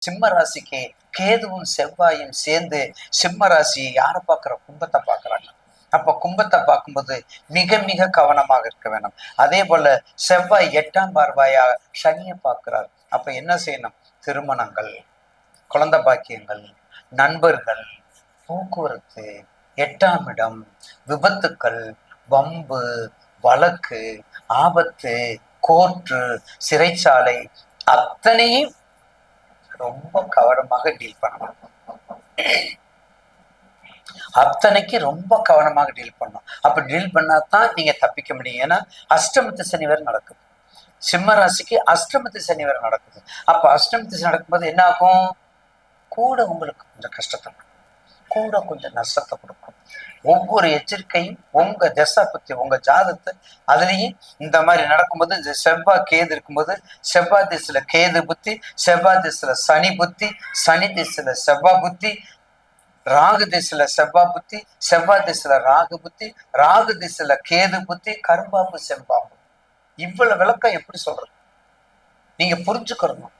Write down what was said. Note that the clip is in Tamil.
சிம்ம ராசிக்கு கேதுவும் செவ்வாயும் சேர்ந்து சிம்ம ராசி யாரை பார்க்குற கும்பத்தை பார்க்குறாங்க. அப்ப கும்பத்தை பார்க்கும்போது மிக மிக கவனமாக இருக்க வேணும். அதே போல செவ்வாய் 8ஆம் பார்வையா சனியை பார்க்கிறார். அப்ப என்ன செய்யணும்? திருமணங்கள், குழந்தை பாக்கியங்கள், நண்பர்கள், போக்குவரத்து, 8ஆம் இடம், விபத்துக்கள், வம்பு, வழக்கு, ஆபத்து, கோர்ட்டு, சிறைச்சாலை அத்தனையும் ரொம்ப கவனமாக டீல் பண்ணணும். அத்தனைக்கு ரொம்ப கவனமாக டீல் பண்ணணும். அப்ப டீல் பண்ணாதான் நீங்க தப்பிக்க முடியும். ஏன்னா அஷ்டமத்து சனி வேற நடக்குது. சிம்ம ராசிக்கு அஷ்டமத்து சனி வேற நடக்குது. அப்ப அஷ்டமத்து சனி நடக்கும்போது என்ன ஆகும்? கூட உங்களுக்கு கொஞ்சம் கஷ்டத்தை, கூட கொஞ்சம் நஷ்டத்தை கொடுக்கும். ஒவ்வொரு எச்சரிக்கையும் உங்க தசை பத்தி, உங்க ஜாதகத்தை அதுலயும் இந்த மாதிரி நடக்கும்போது, இந்த செவ்வாய் கேது இருக்கும்போது செவ்வாய் திசையில கேது புத்தி, செவ்வாய் திசையில சனி புத்தி, சனி திசையில செவ்வாய் புத்தி, ராகு திசையில செவ்வாய் புத்தி, செவ்வாய் திசையில ராகு புத்தி, ராகு திசையில கேது புத்தி, கரும்பாம்பு செம்பாம்பு. இவ்வளவு விளக்கம் எப்படி சொல்றது? நீங்க புரிஞ்சுக்கணும்.